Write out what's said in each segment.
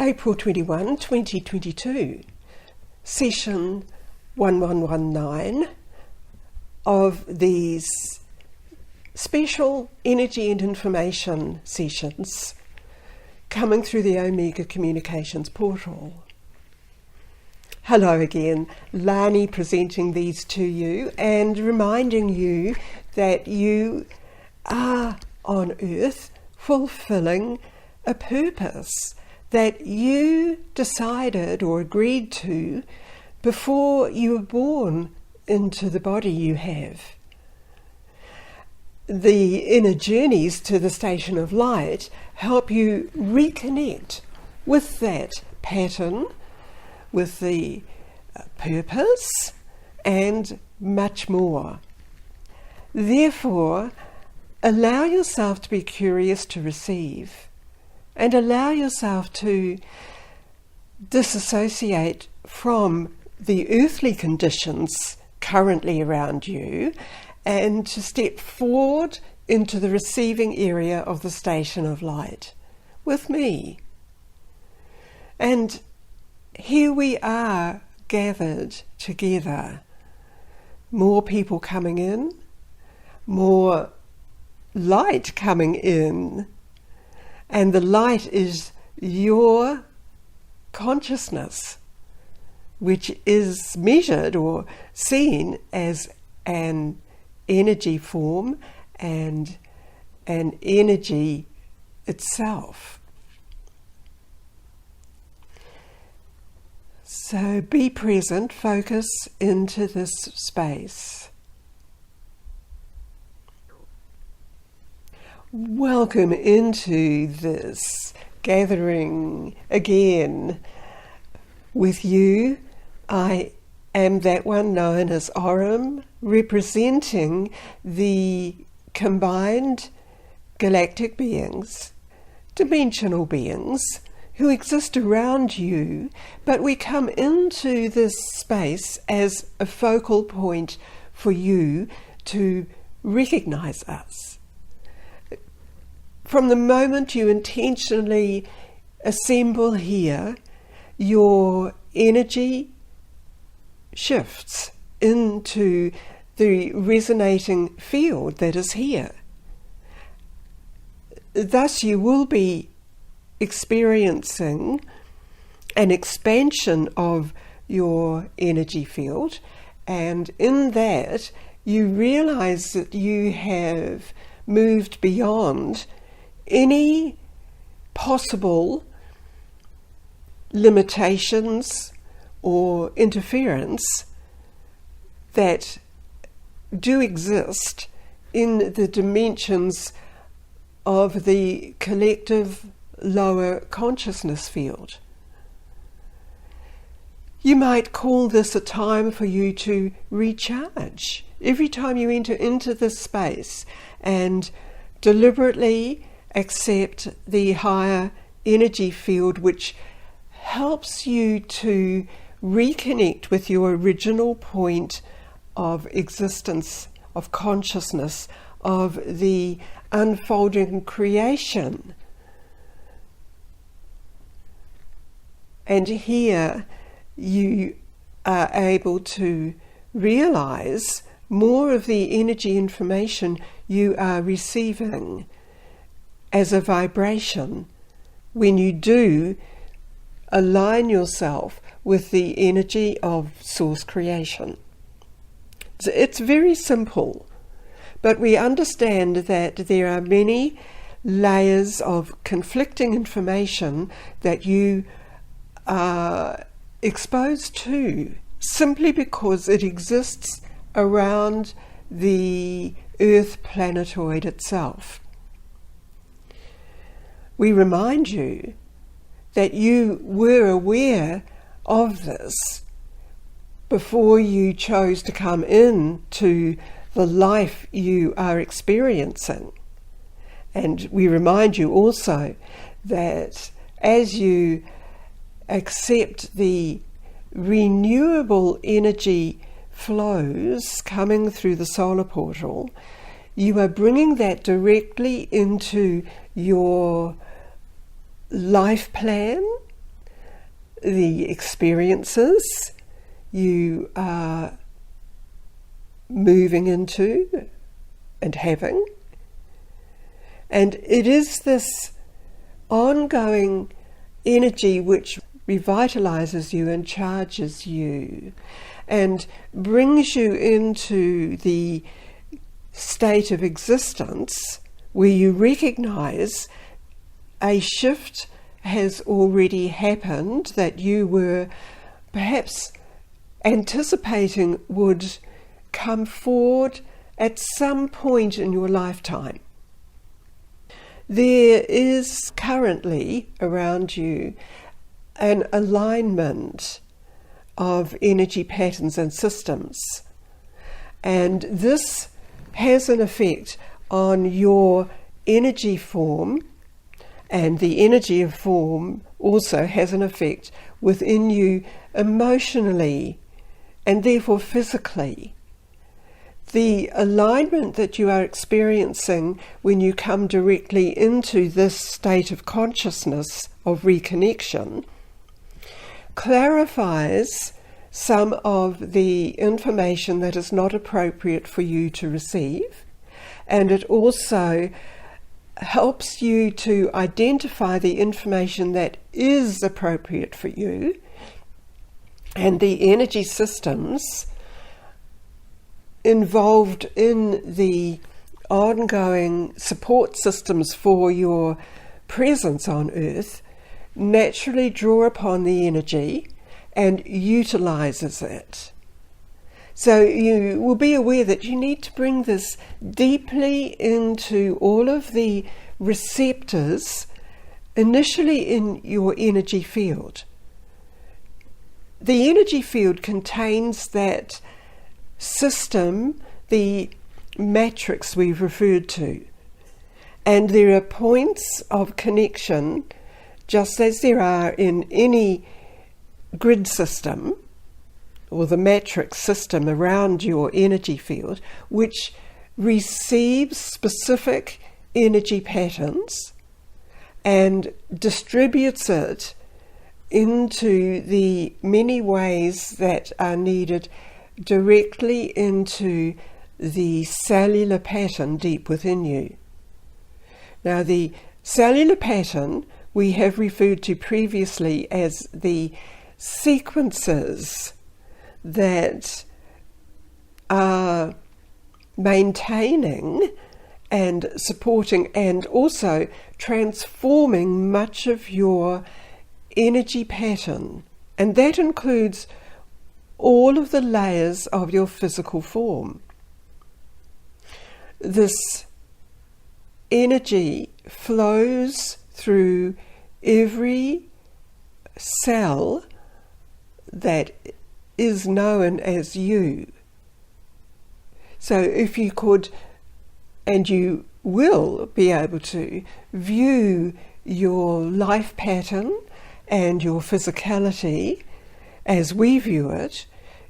April 21, 2022, session 1119 of these special energy and information sessions coming through the Omega Communications portal. Hello again, Lani presenting these to you and reminding you that you are on Earth fulfilling a purpose that you decided or agreed to before you were born into the body you have. The inner journeys to the station of light help you reconnect with that pattern, with the purpose, and much more. Therefore, allow yourself to be curious to receive, and allow yourself to disassociate from the earthly conditions currently around you and to step forward into the receiving area of the station of light with me. And here we are gathered together, more people coming in, more light coming in, and the light is your consciousness, which is measured or seen as an energy form and an energy itself. So be present, focus into this space. Welcome into this gathering again with you. I am that one known as Aurum, representing the combined galactic beings, dimensional beings who exist around you, but we come into this space as a focal point for you to recognize us. From the moment you intentionally assemble here, your energy shifts into the resonating field that is here. Thus you will be experiencing an expansion of your energy field, and in that you realize that you have moved beyond any possible limitations or interference that do exist in the dimensions of the collective lower consciousness field. You might call this a time for you to recharge. Every time you enter into this space and deliberately accept the higher energy field, which helps you to reconnect with your original point of existence, of consciousness, of the unfolding creation. And here you are able to realize more of the energy information you are receiving as a vibration when you do align yourself with the energy of source creation. It's very simple, but we understand that there are many layers of conflicting information that you are exposed to simply because it exists around the Earth planetoid itself. We remind you that you were aware of this before you chose to come in to the life you are experiencing. And we remind you also that as you accept the renewable energy flows coming through the solar portal, you are bringing that directly into your life plan, the experiences you are moving into and having. And it is this ongoing energy which revitalizes you and charges you and brings you into the state of existence where you recognize a shift has already happened that you were perhaps anticipating would come forward at some point in your lifetime. There is currently around you an alignment of energy patterns and systems, and this has an effect on your energy form, and the energy of form also has an effect within you emotionally and therefore physically. The alignment that you are experiencing when you come directly into this state of consciousness of reconnection clarifies some of the information that is not appropriate for you to receive, and it also helps you to identify the information that is appropriate for you, and the energy systems involved in the ongoing support systems for your presence on Earth naturally draw upon the energy and utilizes it. So you will be aware that you need to bring this deeply into all of the receptors initially in your energy field. The energy field contains that system, the matrix we've referred to, and there are points of connection, just as there are in any grid system or the matrix system around your energy field, which receives specific energy patterns and distributes it into the many ways that are needed directly into the cellular pattern deep within you. Now, the cellular pattern we have referred to previously as the sequences that are maintaining and supporting and also transforming much of your energy pattern, and that includes all of the layers of your physical form. This energy flows through every cell that is known as you. So if you could, and you will be able to, view your life pattern and your physicality as we view it,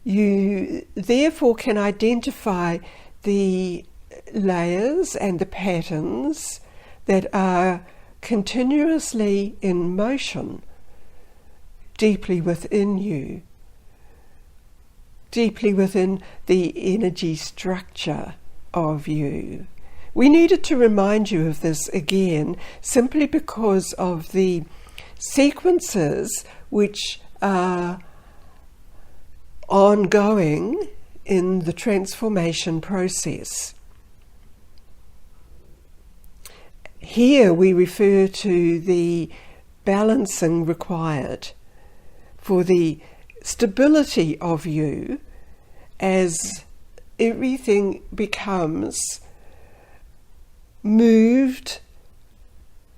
you therefore can identify the layers and the patterns that are continuously in motion deeply within you, deeply within the energy structure of you. We needed to remind you of this again simply because of the sequences which are ongoing in the transformation process. Here we refer to the balancing required for the stability of you as everything becomes moved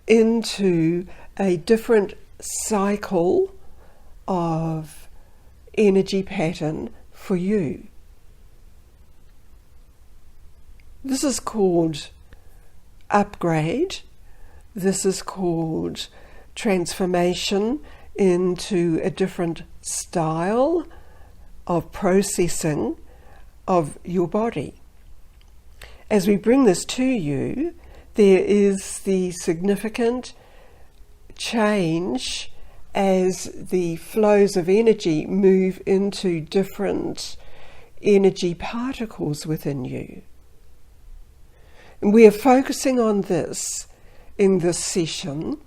into a different cycle of energy pattern for you. This is called upgrade. This is called transformation into a different style of processing of your body. As we bring this to you, there is the significant change as the flows of energy move into different energy particles within you. And we are focusing on this in this session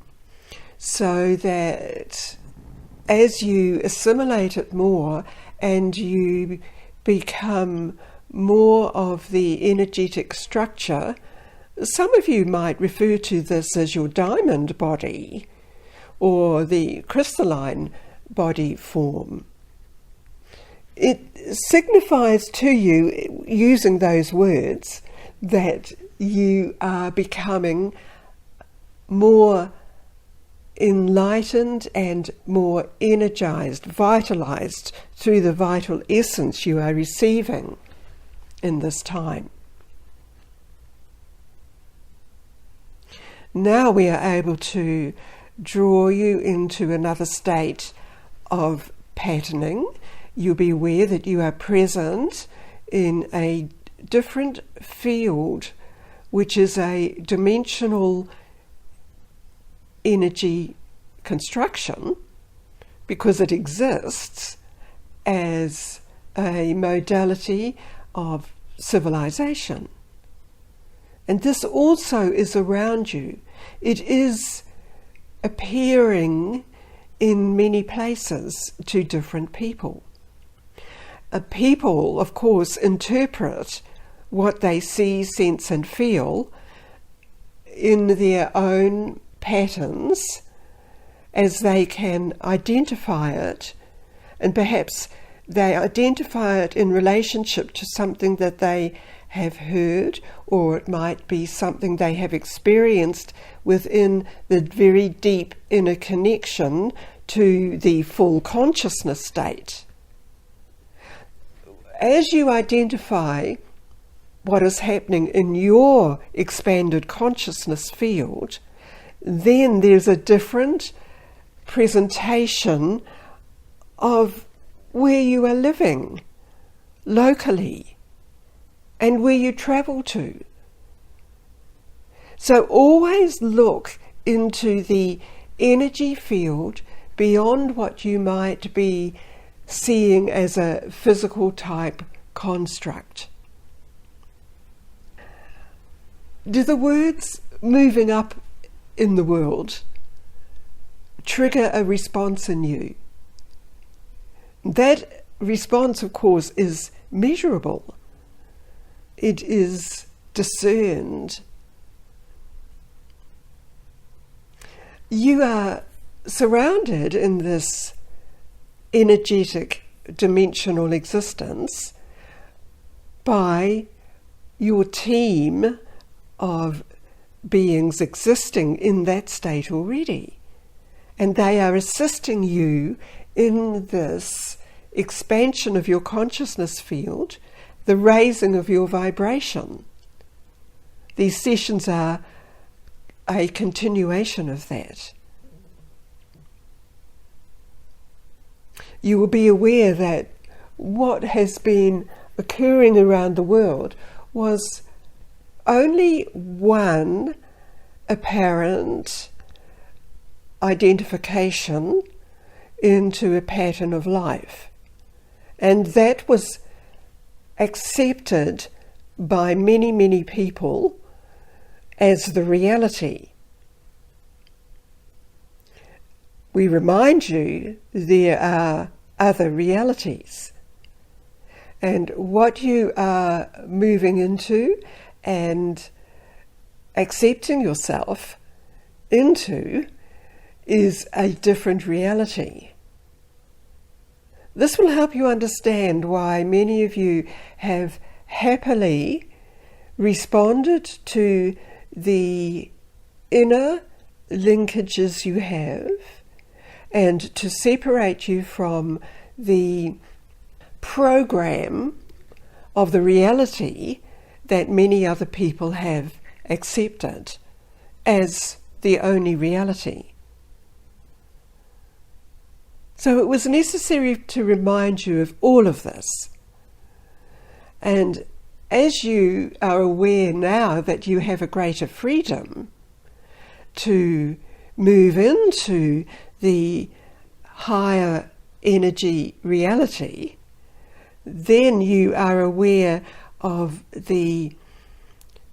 so that as you assimilate it more and you become more of the energetic structure, some of you might refer to this as your diamond body or the crystalline body form. It signifies to you, using those words, that you are becoming more enlightened and more energized, vitalized through the vital essence you are receiving in this time. Now we are able to draw you into another state of patterning. You'll be aware that you are present in a different field, which is a dimensional energy construction, because it exists as a modality of civilization. And this also is around you. It is appearing in many places to different people. People, of course, interpret what they see, sense and feel in their own patterns as they can identify it, and perhaps they identify it in relationship to something that they have heard, or it might be something they have experienced within the very deep inner connection to the full consciousness state. As you identify what is happening in your expanded consciousness field, then there's a different presentation of where you are living locally and where you travel to. So always look into the energy field beyond what you might be seeing as a physical type construct. Do the words moving up in the world trigger a response in you? That response, of course, is measurable. It is discerned. You are surrounded in this energetic dimensional existence by your team of beings existing in that state already. And they are assisting you in this expansion of your consciousness field, the raising of your vibration. These sessions are a continuation of that. You will be aware that what has been occurring around the world was only one apparent identification into a pattern of life. And that was accepted by many, many people as the reality. We remind you there are other realities. And what you are moving into and accepting yourself into is a different reality. This will help you understand why many of you have happily responded to the inner linkages you have, and to separate you from the program of the reality that many other people have accepted as the only reality. So it was necessary to remind you of all of this. And as you are aware now that you have a greater freedom to move into the higher energy reality, then you are aware of the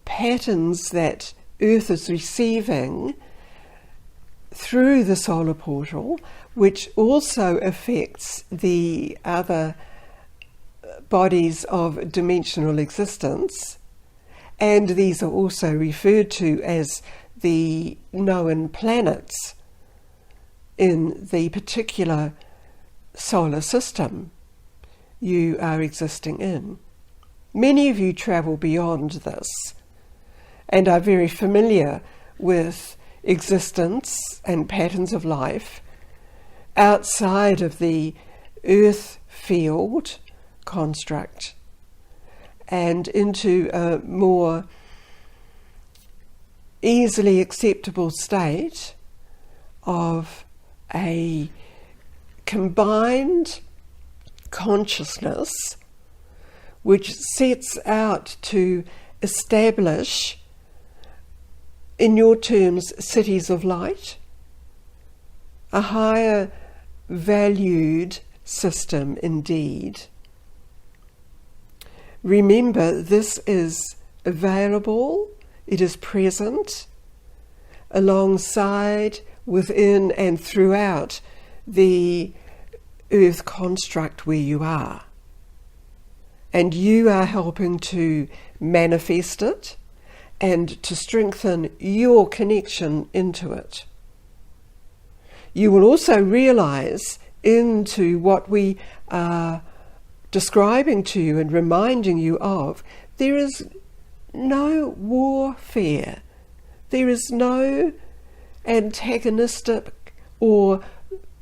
patterns that Earth is receiving through the solar portal, which also affects the other bodies of dimensional existence. And these are also referred to as the known planets in the particular solar system you are existing in. Many of you travel beyond this and are very familiar with existence and patterns of life outside of the Earth field construct and into a more easily acceptable state of a combined consciousness which sets out to establish, in your terms, cities of light, a higher valued system indeed. Remember, this is available, it is present, alongside, within and throughout the Earth construct where you are. And you are helping to manifest it and to strengthen your connection into it. You will also realize into what we are describing to you and reminding you of, there is no warfare. There is no antagonistic or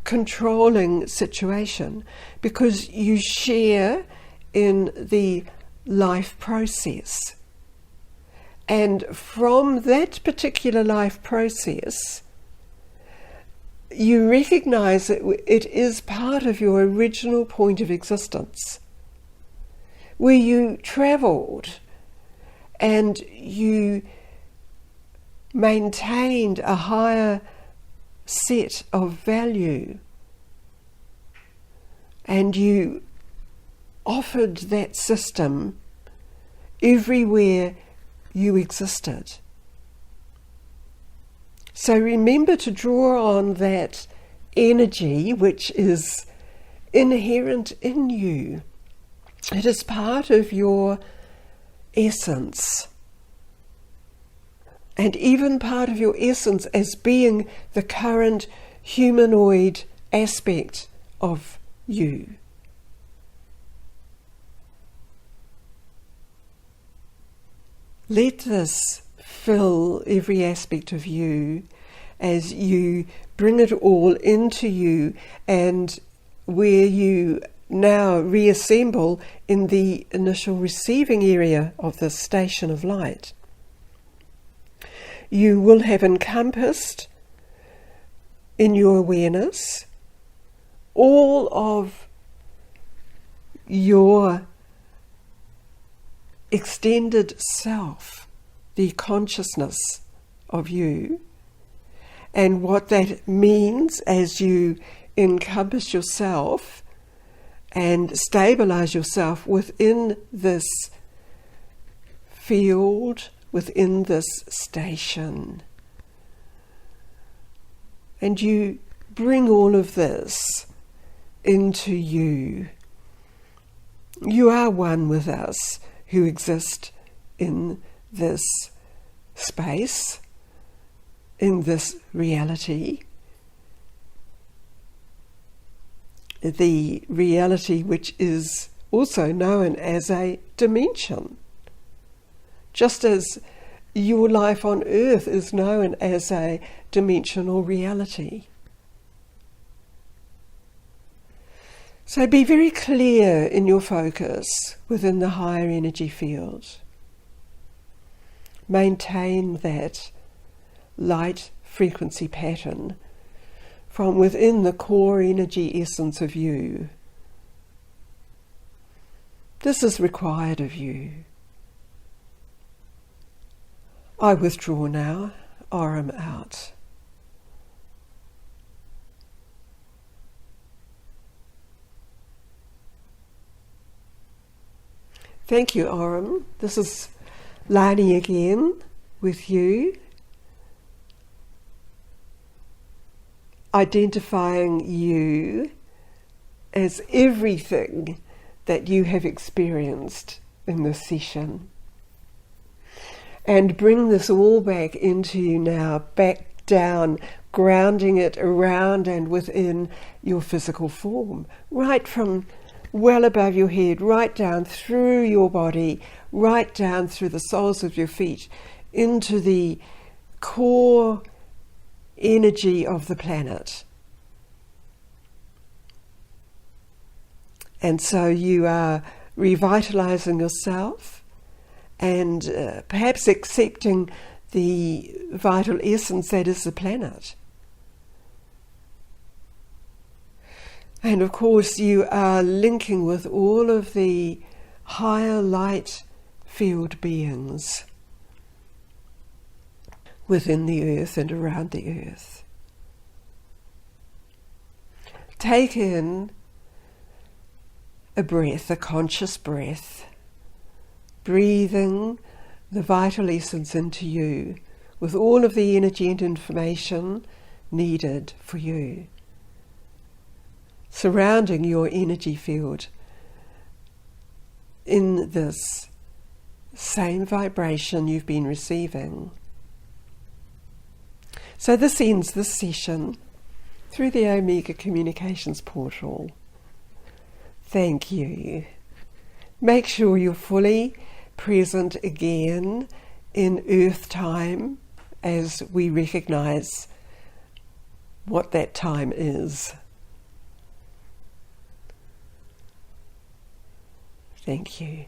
controlling situation, because you share in the life process. And from that particular life process, you recognize that it is part of your original point of existence, where you travelled and you maintained a higher set of value, and you offered that system everywhere you existed. So remember to draw on that energy which is inherent in you. It is part of your essence, and even part of your essence as being the current humanoid aspect of you. Let this fill every aspect of you as you bring it all into you, and where you now reassemble in the initial receiving area of the station of light. You will have encompassed in your awareness all of your extended self, the consciousness of you, and what that means as you encompass yourself and stabilize yourself within this field, within this station. And you bring all of this into you. You are one with us who exist in this space, in this reality. The reality which is also known as a dimension. Just as your life on earth is known as a dimensional reality. So be very clear in your focus within the higher energy field. Maintain that light frequency pattern from within the core energy essence of you. This is required of you. I withdraw now, Aurum out. Thank you, Oram. This is Lani again with you, identifying you as everything that you have experienced in this session. And bring this all back into you now, back down, grounding it around and within your physical form, right from well above your head, right down through your body, right down through the soles of your feet, into the core energy of the planet. And so you are revitalizing yourself and perhaps accepting the vital essence that is the planet. And of course you are linking with all of the higher light field beings within the earth and around the earth. Take in a breath, a conscious breath, breathing the vital essence into you with all of the energy and information needed for you, surrounding your energy field in this same vibration you've been receiving. So this ends this session through the Omega Communications portal. Thank you. Make sure you're fully present again in Earth time as we recognize what that time is. Thank you.